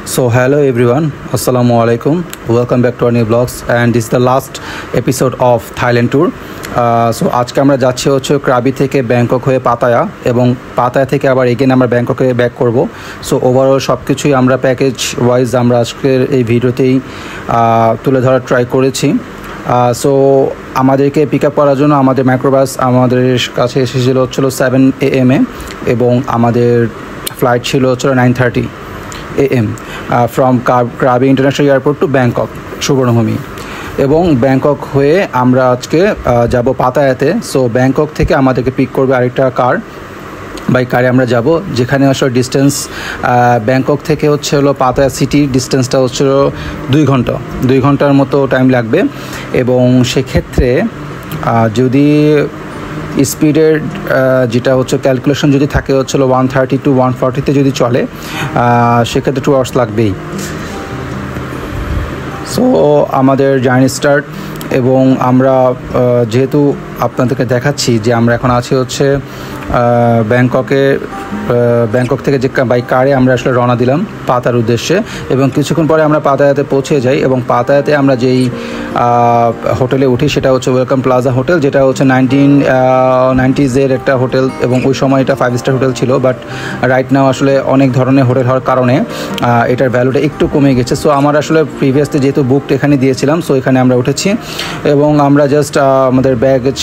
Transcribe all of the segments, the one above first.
So hello everyone, Assalamu alaikum. Welcome back to our new vlogs, and this is the last episode of Thailand tour. So আজকে আমরা যাচ্ছি হচ্ছে Krabi থেকে Bangkok হয়ে Pattaya, এবং Pattaya থেকে আবার এগেন আমরা ব্যাংককে ব্যাক করব। সো ওভারঅল সব কিছুই আমরা প্যাকেজ ওয়াইজ আমরা আজকের এই ভিডিওতেই তুলে ধরার ট্রাই করেছি। সো আমাদেরকে পিক আপ করার জন্য আমাদের মাইক্রোবাস আমাদের কাছে এসেছিলো হচ্ছিলো 7 AM এবং আমাদের ফ্লাইট ছিল হচ্ছিলো 9:30 AM from Krabi international airport two Bangkok সুবর্ণভূমি, এবং ব্যাংকক হয়ে আমরা আজকে যাব পাতায়াতে। সো ব্যাংকক থেকে আমাদেরকে পিক করবে আরেকটা কার, বাই কারে আমরা যাব, যেখানে আসলে ডিস্টেন্স ব্যাংকক থেকে হলো পাতায়া সিটির ডিস্টেন্সটা হচ্ছিলো 2 ঘন্টার মতো টাইম লাগবে। এবং সেক্ষেত্রে যদি স্পিডের যেটা হচ্ছে ক্যালকুলেশন যদি থাকে হচ্ছিলো 130 to 140-তে যদি চলে, সেক্ষেত্রে 2 আওয়ার্স লাগবেই। সো আমাদের জার্নি স্টার্ট, এবং আমরা যেহেতু আপনাদেরকে দেখাচ্ছি যে আমরা এখন আছি হচ্ছে ব্যাংকক থেকে যে বাই কারে আমরা আসলে রওনা দিলাম পাতার উদ্দেশ্যে, এবং কিছুক্ষণ পরে আমরা পাতায়াতে পৌঁছে যাই। এবং পাতায়াতে আমরা যেই হোটেলে উঠি সেটা হচ্ছে ওয়েলকাম প্লাজা হোটেল, যেটা হচ্ছে 1990s-এর একটা হোটেল, এবং ওই সময় এটা 5 স্টার হোটেল ছিল। বাট রাইট নাও আসলে অনেক ধরনের হোটেল হওয়ার কারণে এটার ভ্যালুটা একটু কমে গেছে। সো আমার আসলে প্রিভিয়াসলি যেহেতু বুকটা এখানে দিয়েছিলাম, সো এখানে আমরা উঠেছি, এবং আমরা জাস্ট আমাদের ব্যাগেজ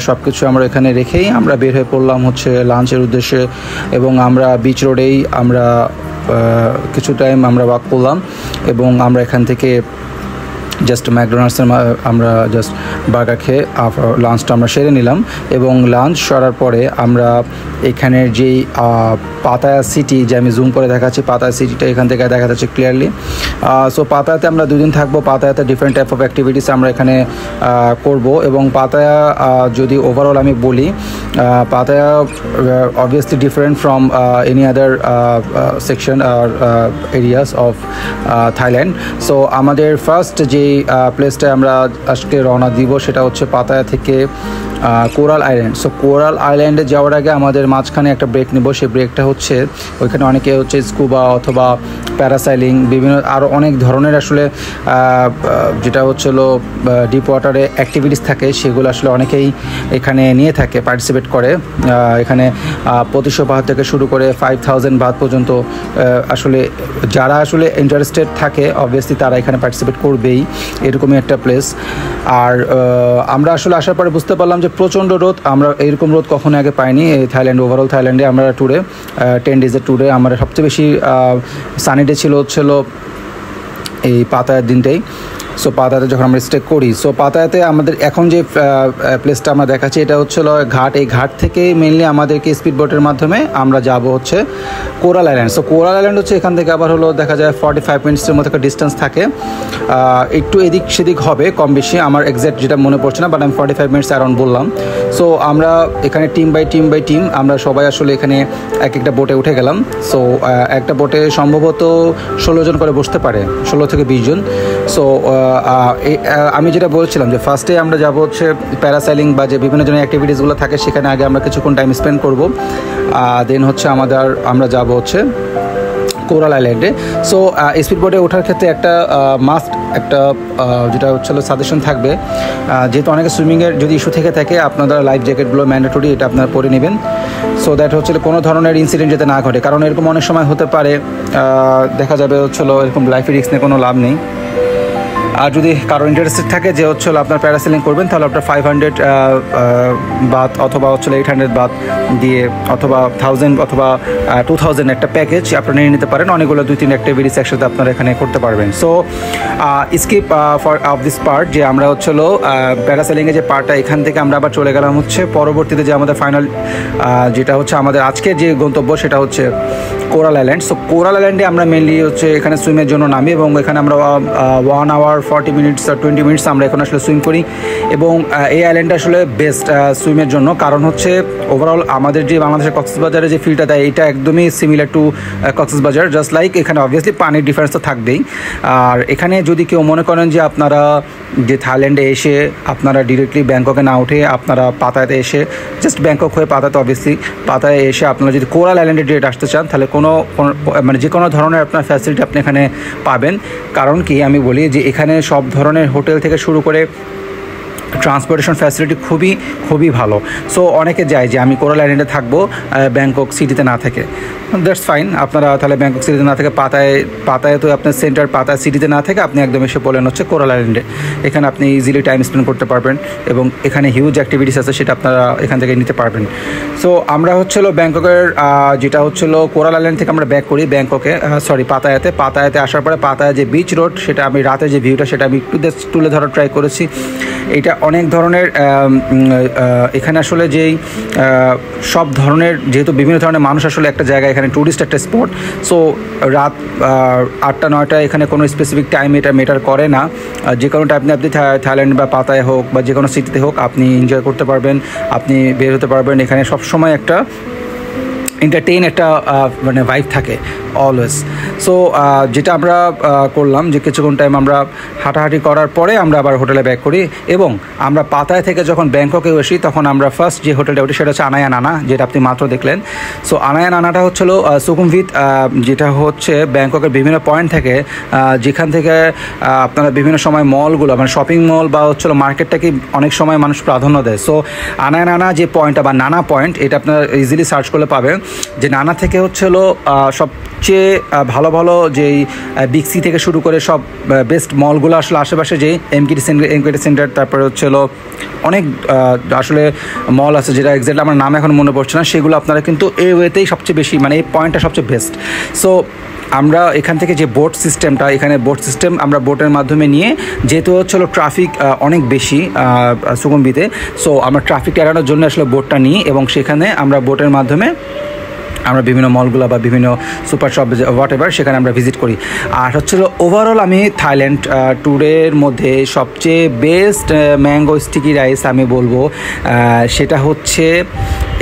সব কিছু আমরা এখানে রেখেই আমরা বের হয়ে পড়লাম হচ্ছে লাঞ্চের উদ্দেশ্যে। এবং আমরা বিচ রোডেই আমরা কিছু টাইম আমরা ওয়াক করলাম, এবং আমরা এখান থেকে জাস্ট ম্যাকডোনাল্ডসের আমরা জাস্ট বার্গার খেয়ে লাঞ্চটা আমরা সেরে নিলাম। এবং লাঞ্চ সরার পরে আমরা এখানের যেই পাতায়া সিটি, যে আমি জুম করে দেখাচ্ছি, পাতায়া সিটিটা এখান থেকে দেখা যাচ্ছে ক্লিয়ারলি। সো পাতায়াতে আমরা 2 দিন থাকবো। পাতায়াতে ডিফারেন্ট টাইপ অফ অ্যাক্টিভিটিস আমরা এখানে করব। এবং পাতায়া যদি ওভারঅল আমি বলি, Pattaya obviously different from any other section আর এরিয়াস অফ থাইল্যান্ড। সো আমাদের ফার্স্ট যে প্লেসটায় আমরা আজকে রওনা দিব সেটা হচ্ছে পাতায়া থেকে কোরাল আইল্যান্ড। সো কোরাল আইল্যান্ডে যাওয়ার আগে আমাদের মাঝখানে একটা ব্রেক নেব। সেই ব্রেকটা হচ্ছে ওইখানে অনেকে হচ্ছে স্কুবা অথবা প্যারাসাইলিং, বিভিন্ন আরও অনেক ধরনের আসলে যেটা হচ্ছিলো ডিপ ওয়াটারে অ্যাক্টিভিটিস থাকে, সেগুলো আসলে অনেকেই এখানে নিয়ে থাকে, পার্টিসিপেট করে। এখানে 2500 বাহাত থেকে শুরু করে 5000 বাহাত পর্যন্ত আসলে যারা আসলে ইন্টারেস্টেড থাকে অবভিয়াসলি তারা এখানে পার্টিসিপেট করবেই, এরকমই একটা প্লেস। আর আমরা আসলে আসার পরে বুঝতে পারলাম যে প্রচণ্ড রোদ, আমরা এরকম রোদ কখনো আগে পাইনি এই থাইল্যান্ড। ওভারঅল থাইল্যান্ডে আমরা ট্যুরে 10 ডেজের ট্যুরে আমরা সবচেয়ে বেশি সানি ডে হচ্ছিলো এই পাতায়ার দিনটাই। সো পাতায়াতে যখন আমরা স্টে করি, সো পাতায়াতে আমাদের এখন যে প্লেসটা আমরা দেখাচ্ছি এটা হচ্ছিলো ঘাট। এই ঘাট থেকে মেনলি আমাদেরকে স্পিড বোটের মাধ্যমে আমরা যাব হচ্ছে coral island. So coral island হচ্ছে এখান থেকে আবার হলো দেখা যায় 45 মিনিটসের মতো একটা ডিস্টেন্স থাকে, একটু এদিক সেদিক হবে কম বেশি, আমার এক্স্যাক্ট যেটা মনে পড়ছে না, বাট আমি 45 মিনিটস অ্যারাউন্ড বললাম। সো আমরা এখানে টিম বাই টিম আমরা সবাই আসলে এখানে একটা বোটে উঠে গেলাম। সো একটা বোটে সম্ভবত 16 জন করে বসতে পারে, 16 থেকে 20 জন। সো আমি যেটা বলছিলাম যে ফার্স্টে আমরা যাব হচ্ছে প্যারাসাইলিং বা যে বিভিন্ন ধরনের অ্যাক্টিভিটিসগুলো থাকে সেখানে আগে আমরা কিছুক্ষণ টাইম স্পেন্ড করব, দেন হচ্ছে আমরা যাব হচ্ছে কোরাল আইল্যান্ডে। সো স্পিড বোটে ওঠার ক্ষেত্রে একটা মাস্ট একটা যেটা হচ্ছিলো সাজেশন থাকবে, যেহেতু অনেকে সুইমিংয়ের যদি ইস্যু থেকে থাকে আপনারা লাইফ জ্যাকেটগুলো ম্যান্ডেটরি, এটা আপনারা পরে নেবেন। সো দ্যাট হচ্ছিলো কোনো ধরনের ইনসিডেন্ট যাতে না ঘটে, কারণ এরকম অনেক সময় হতে পারে দেখা যাবে হচ্ছিলো এরকম লাইফের রিস্ক নিয়ে কোনো লাভ নেই। আর যদি কারো ইন্টারেস্টেড থাকে যে হচ্ছিলো আপনার প্যারাসেলিং করবেন, তাহলে আপনার 500 বাত অথবা হচ্ছিলো 800 বাত দিয়ে অথবা 1000 অথবা 2000 একটা প্যাকেজ আপনারা নিয়ে নিতে পারেন। অনেকগুলো 2-3 অ্যাক্টিভিটিস একসাথে আপনারা এখানে করতে পারবেন। So skip for of this part, যে আমরা হচ্ছিলো প্যারাসেলিংয়ে যে পার্টটা, এখান থেকে আমরা আবার চলে গেলাম হচ্ছে পরবর্তীতে যে আমাদের ফাইনাল যেটা হচ্ছে আমাদের আজকের যে গন্তব্য সেটা হচ্ছে কোরাল আইল্যান্ড। সো কোরাল আইল্যান্ডে আমরা মেনলি হচ্ছে এখানে সুইমের জন্য নামি, এবং এখানে আমরা 1 hour 40 মিনিটস আর 20 মিনিটস আমরা এখন আসলে সুইম করি। এবং এই আইল্যান্ডটা আসলে বেস্ট সুইমের জন্য, কারণ হচ্ছে ওভারঅল আমাদের যে বাংলাদেশের কক্সবাজারে যে ফিলটা দেয় এটা একদমই similar to Cox's Bazar, just like এখানে অবভিয়াসলি পানির ডিফারেন্স তো থাকবেই। আর এখানে যদি কেউ মনে করেন যে আপনারা যে থাইল্যান্ডে এসে আপনারা ডিরেক্টলি ব্যাংককে না উঠে আপনারা পাতায়াতে এসে জাস্ট ব্যাংকক হয়ে পাতায়াতে অবভিয়াসলি পাতায় এসে আপনারা যদি কোরাল আইল্যান্ডে ডিরেক্ট আসতে চান তাহলে মানে যে কোনো ধরনের আপনার ফ্যাসিলিটি আপনি এখানে পাবেন। কারণ কি আমি বলি যে এখানে সব ধরনের হোটেল থেকে শুরু করে ট্রান্সপোর্টেশন ফ্যাসিলিটি খুবই খুবই ভালো। সো অনেকে যায় যে আমি কোরাল আইল্যান্ডে থাকবো ব্যাংকক সিটিতে না থেকে, দ্যাটস ফাইন। আপনারা তাহলে ব্যাংকক সিটিতে না থেকে পাতায় তো আপনার সেন্টার পাতায় সিটিতে না থেকে আপনি একদম এসে পড়লেন হচ্ছে কোরাল আইল্যান্ডে। এখানে আপনি ইজিলি টাইম স্পেন্ড করতে পারবেন এবং এখানে হিউজ অ্যাক্টিভিটিস আছে সেটা আপনারা এখান থেকে নিতে পারবেন। সো আমরা হচ্ছিলো ব্যাংককের যেটা হচ্ছিলো কোরাল আইল্যান্ড থেকে আমরা ব্যাক করি ব্যাংককে, পাতায়াতে আসার পরে পাতায় যে বিচ রোড সেটা আমি রাতের যে ভিউটা সেটা আমি একটু তুলে ধরার ট্রাই করেছি। এটা অনেক ধরনের এখানে আসলে যেই সব ধরনের যেহেতু বিভিন্ন ধরনের মানুষ আসলে একটা জায়গায় এখানে ট্যুরিস্ট একটা স্পট। সো রাত 8টা-9টা এখানে কোনো স্পেসিফিক টাইম এটা ম্যাটার করে না, যে কোনো টাইমে আপনি থাইল্যান্ড বা পাতায় হোক বা যে কোনো সিটিতে হোক আপনি এনজয় করতে পারবেন, আপনি বের হতে পারবেন। এখানে সবসময় একটা এন্টারটেইন একটা মানে ভাইব থাকে অলওয়েজ। সো যেটা আমরা করলাম যে কিছুক্ষণ টাইম আমরা হাঁটাহাঁটি করার পরে আমরা আবার হোটেলে ব্যাক করি এবং আমরা পাতায় থেকে যখন ব্যাংককে আসি তখন আমরা ফার্স্ট যে হোটেলটা উঠি সেটা হচ্ছে আনায়া নানা, যেটা আপনি মাত্র দেখলেন। সো আনায়া নানাটা হচ্ছিল সুকুমভিত, যেটা হচ্ছে ব্যাংককের বিভিন্ন পয়েন্ট থেকে যেখান থেকে আপনারা বিভিন্ন সময় মলগুলো মানে শপিং মল বা হচ্ছিল মার্কেটটাকে অনেক সময় মানুষ প্রাধান্য দেয়। সো আনায়া নানা যে পয়েন্টটা বা নানা পয়েন্ট এটা আপনারা ইজিলি সার্চ করলে পাবেন যে নানা থেকে হচ্ছিল সবচেয়ে ভালো ভালো যেই বিগ সি থেকে শুরু করে সব বেস্ট মলগুলো আসলে আশেপাশে যে এমকেটি সেন্টার, তারপরে হচ্ছিল অনেক আসলে মল আছে যেটা এক্স্যাক্টলি আমার নাম এখন মনে পড়ছে না, সেগুলো আপনারা কিন্তু এই ওয়েতেই সবচেয়ে বেশি মানে এই পয়েন্টটা সবচেয়ে বেস্ট। সো আমরা এখান থেকে যে বোট সিস্টেমটা এখানে বোট সিস্টেম আমরা বোটের মাধ্যমে নিয়ে যেহেতু হচ্ছিল ট্রাফিক অনেক বেশি সুকুমভিতে, সো আমরা ট্রাফিক এড়ানোর জন্য আসলে বোটটা নিই এবং সেখানে আমরা বোটের মাধ্যমে আমরা বিভিন্ন মলগুলো বা বিভিন্ন সুপার শপ হোয়াট এভার সেখানে আমরা ভিজিট করি। আর হচ্ছিল ওভারঅল আমি থাইল্যান্ড ট্যুরের মধ্যে সবচেয়ে বেস্ট ম্যাঙ্গো স্টিকি রাইস আমি বলবো সেটা হচ্ছে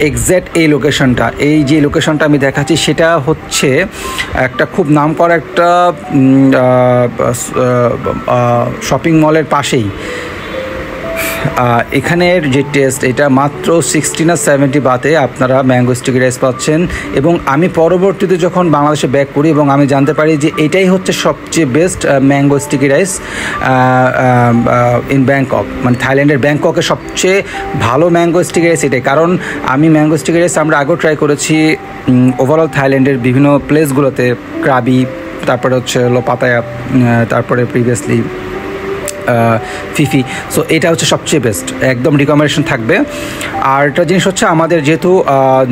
এক্স্যাক্ট এই লোকেশনটা, এই যে লোকেশনটা আমি দেখাচ্ছি সেটা হচ্ছে একটা খুব নামকরা একটা শপিং মলের পাশেই। এখানের যে টেস্ট এটা মাত্র 60 না 70 বাতে আপনারা ম্যাঙ্গো স্টিকি রাইস পাচ্ছেন। এবং আমি পরবর্তীতে যখন বাংলাদেশে ব্যাক করি এবং আমি জানতে পারি যে এটাই হচ্ছে সবচেয়ে best mango sticky rice in Bangkok, মানে থাইল্যান্ডের ব্যাংককে সবচেয়ে ভালো ম্যাঙ্গো স্টিকি রাইস এটাই। কারণ আমি ম্যাঙ্গো স্টিকি রাইস আমরা আগেও ট্রাই করেছি ওভারঅল থাইল্যান্ডের বিভিন্ন প্লেসগুলোতে, ক্রাবি, তারপরে হচ্ছে পাতায়া, তারপরে প্রিভিয়াসলি ফিফি। সো এটা হচ্ছে সবচেয়ে বেস্ট, একদম রিকমেন্ডেশন থাকবে। আর একটা জিনিস হচ্ছে আমাদের যেহেতু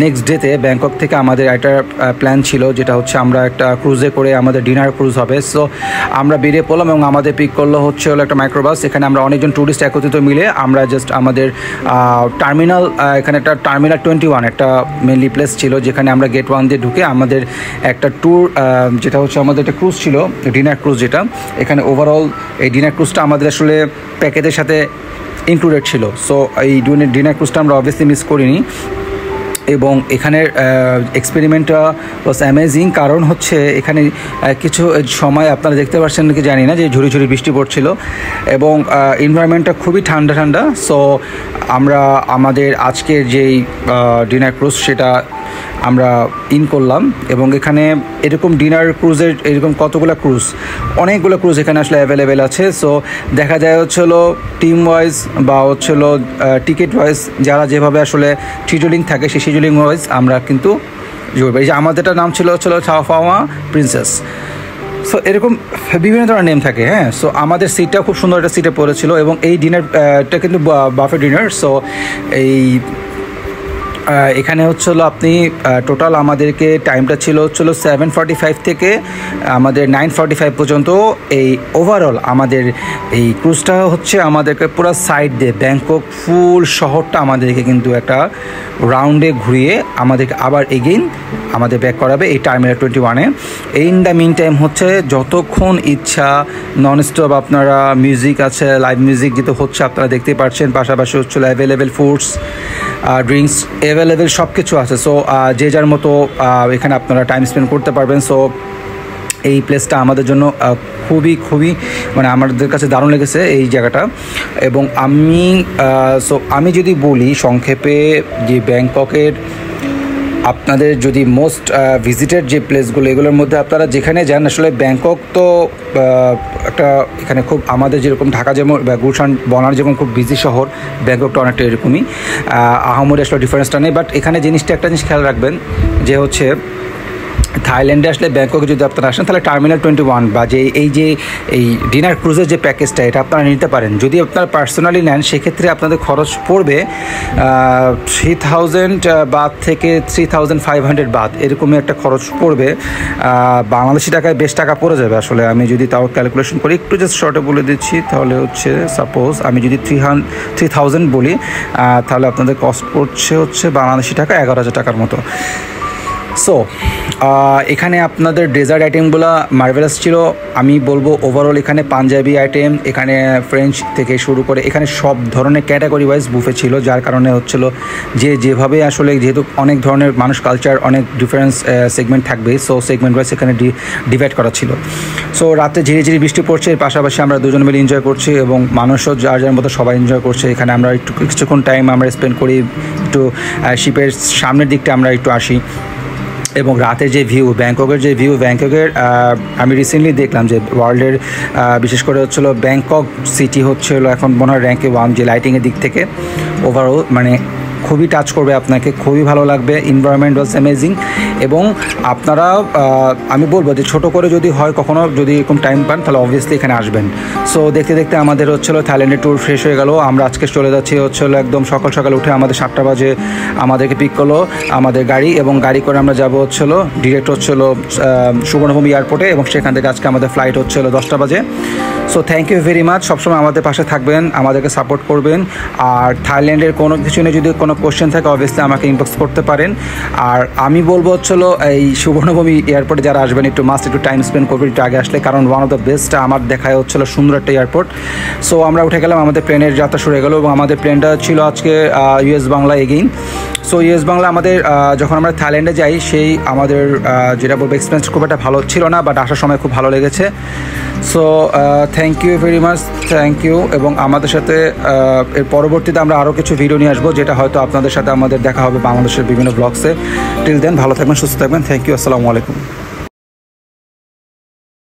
নেক্সট ডেতে ব্যাংকক থেকে আমাদের একটা প্ল্যান ছিল যেটা হচ্ছে আমরা একটা ক্রুজে করে আমাদের ডিনার ক্রুজ হবে। সো আমরা বেরিয়ে পড়লাম এবং আমাদের পিক করলো হচ্ছে একটা মাইক্রোবাস। এখানে আমরা অনেকজন ট্যুরিস্ট একত্রিত মিলে আমরা জাস্ট আমাদের টার্মিনাল, এখানে একটা টার্মিনাল 21 একটা মেনলি প্লেস ছিল যেখানে আমরা গেট 1 দিয়ে ঢুকে আমাদের একটা ট্যুর যেটা হচ্ছে আমাদের একটা ক্রুজ ছিল ডিনার ক্রুজ, যেটা এখানে ওভারঅল এই ডিনার ক্রুজটা আমাদের আসলে প্যাকেজের সাথে ইনক্লুডেড ছিল। সো এই ডিনার ক্রুজটা আমরা অবভিয়াসলি মিস করিনি এবং এখানের এক্সপেরিমেন্টটা ওয়াজ অ্যামেজিং। কারণ হচ্ছে এখানে কিছু সময় আপনারা দেখতে পাচ্ছেন নাকি জানি না যে ঝুড়ি ঝুড়ি বৃষ্টি পড়ছিল এবং এনভায়রনমেন্টটা খুবই ঠান্ডা ঠান্ডা। সো আমরা আমাদের আজকের যেই ডিনার ক্রুজ সেটা আমরা ইন করলাম এবং এখানে এরকম ডিনার ক্রুজের এরকম কতগুলো ক্রুজ, অনেকগুলো ক্রুজ এখানে আসলে অ্যাভেলেবেল আছে। সো দেখা যায় হচ্ছিলো টিম ওয়াইজ বা হচ্ছিলো টিকিট ওয়াইজ যারা যেভাবে আসলে শিডিউলিং থাকে সেই শিডিউলিং ওয়াইজ আমরা কিন্তু এই যে আমাদেরটা নাম ছিল হচ্ছিলো চাওফাওয়া প্রিন্সেস। সো এরকম বিভিন্ন ধরনের নেম থাকে। হ্যাঁ, সো আমাদের সিটটাও খুব সুন্দর একটা সিটে পড়েছিল এবং এই ডিনারটা কিন্তু বাফে ডিনার। সো এই এখানে হচ্ছিলো আপনি টোটাল আমাদেরকে টাইমটা ছিল হচ্ছিলো 7:45 থেকে আমাদের 9:45 পর্যন্ত। এই ওভারঅল আমাদের এই ক্রুজটা হচ্ছে আমাদেরকে পুরো সাইড দিয়ে ব্যাংকক ফুল শহরটা আমাদেরকে কিন্তু একটা রাউন্ডে ঘুরিয়ে আমাদেরকে আবার এগেইন আমাদের ব্যাক করাবে এই টার্মিনাল 21-এ। ইন দ্য মিন টাইম হচ্ছে যতক্ষণ ইচ্ছা ননস্টপ আপনারা মিউজিক আছে, লাইভ মিউজিক যেটা হচ্ছে আপনারা দেখতেই পাচ্ছেন, পাশাপাশি হচ্ছিলো অ্যাভেলেবেল ফুডস ড্রিঙ্কস অ্যাভেলেবেল সব কিছু আছে। সো যে যার মতো এখানে আপনারা টাইম স্পেন্ড করতে পারবেন। সো এই প্লেসটা আমাদের জন্য খুবই মানে আমাদের কাছে দারুণ লেগেছে এই জায়গাটা। এবং আমি যদি বলি সংক্ষেপে যে ব্যাংককের আপনাদের যদি মোস্ট ভিজিটেড যে প্লেসগুলো এগুলোর মধ্যে আপনারা যেখানে যান, আসলে ব্যাংকক তো একটা এখানে খুব আমাদের যেরকম ঢাকা যেমন গুলশান বনার যেমন খুব বিজি শহর, ব্যাংককটা অনেকটা এরকমই, আহামরি আসলে ডিফারেন্সটা নেই। বাট এখানে একটা জিনিস খেয়াল রাখবেন যে হচ্ছে থাইল্যান্ডে আসলে ব্যাংককে যদি আপনারা আসেন তাহলে টার্মিনাল 21 বা এই ডিনার ক্রুজের যে প্যাকেজটা এটা আপনারা নিতে পারেন। যদি আপনারা পার্সোনালি নেন সেক্ষেত্রে আপনাদের খরচ পড়বে 3000 বাত থেকে 3500 বাত, এরকমই একটা খরচ পড়বে। বাংলাদেশি টাকায় বেশ টাকা পড়ে যাবে আসলে। আমি যদি তাও ক্যালকুলেশন করি, একটু জাস্ট শর্টে বলে দিচ্ছি, তাহলে হচ্ছে সাপোজ আমি যদি 3000 বলি তাহলে আপনাদের কস্ট পড়ছে বাংলাদেশি টাকা 11,000 টাকার মতো। সো এখানে আপনাদের ডেজার্ট আইটেমগুলো মার্ভেলাস ছিল। আমি বলবো ওভারঅল এখানে পাঞ্জাবি আইটেম, এখানে ফ্রেঞ্চ থেকে শুরু করে এখানে সব ধরনের ক্যাটাগরি ওয়াইজ বুফে ছিল, যার কারণে হচ্ছিল যেভাবে আসলে যেহেতু অনেক ধরনের মানুষ কালচার অনেক ডিফারেন্স সেগমেন্ট থাকবে, সো সেগমেন্ট ওয়াইজ এখানে ডিভাইড করা ছিল। সো রাতে ঝিরিঝিরি বৃষ্টি পড়ছে, এর পাশাপাশি আমরা দুজন মিলে এনজয় করছি এবং মানুষও যার যার মতো সবাই এনজয় করছে। এখানে আমরা কিছুক্ষণ টাইম আমরা স্পেন্ড করি, একটু শিপের সামনের দিকটা আমরা একটু আসি। এবং রাতের যে ভিউ, ব্যাংককের আমি রিসেন্টলি দেখলাম যে ওয়ার্ল্ডের বিশেষ করে হচ্ছিলো ব্যাংকক সিটি হচ্ছিলো এখন মনে হয় র্যাঙ্কে 1 যে লাইটিংয়ের দিক থেকে ওভারঅল মানে খুবই টাচ করবে আপনাকে, খুবই ভালো লাগবে। Environment was amazing. এবং আপনারা আমি বলবো যে ছোটো করে যদি হয় কখনো যদি এরকম টাইম পান তাহলে অবভিয়াসলি এখানে আসবেন। সো দেখতে দেখতে আমাদের হচ্ছিলো থাইল্যান্ডের ট্যুর শেষ হয়ে গেল। আমরা আজকে চলে যাচ্ছি হচ্ছিলো একদম সকাল উঠে আমাদের 7টা বাজে আমাদেরকে পিক করলো আমাদের গাড়ি, এবং গাড়ি করে আমরা যাবো হচ্ছিলো ডিরেক্ট হচ্ছিলো সুবর্ণভূমি এয়ারপোর্টে, এবং সেখান থেকে আজকে আমাদের ফ্লাইট হচ্ছিলো 10টা বাজে। So thank you very much. সবসময় আমাদের পাশে থাকবেন, আমাদেরকে সাপোর্ট করবেন। আর থাইল্যান্ডের কোনো কিছু নিয়ে যদি কোনো কোশ্চেন থাকে অবভিয়াসলি আমাকে ইনবক্স করতে পারেন। আর আমি বলবো হচ্ছিলো এই সুবর্ণভূমি এয়ারপোর্টে যারা আসবেন একটু টাইম স্পেন্ড করবেন একটু আগে আসলে, কারণ ওয়ান অফ দ্য বেস্ট আমার দেখায় হচ্ছিলো সুন্দর একটা এয়ারপোর্ট। সো আমরা উঠে গেলাম, আমাদের প্লেনের যাত্রা শুরু হয়ে গেলো এবং আমাদের প্লেনটা ছিল আজকে US Bangla again. So US Bangla আমাদের যখন আমরা থাইল্যান্ডে যাই সেই আমাদের যেটা বলবো এক্সপিরিয়েন্স খুব একটা ভালো ছিল না, বাট আসার সময় খুব ভালো লেগেছে। So thank you very much, thank you. এবং আমাদের সাথে এর পরবর্তীতে আমরা আরও কিছু ভিডিও নিয়ে আসবো, যেটা হয়তো আপনাদের সাথে আমাদের দেখা হবে বাংলাদেশের বিভিন্ন ব্লগসে। টিল দেন ভালো থাকবেন, সুস্থ থাকবেন। থ্যাংক ইউ, আসসালামু আলাইকুম।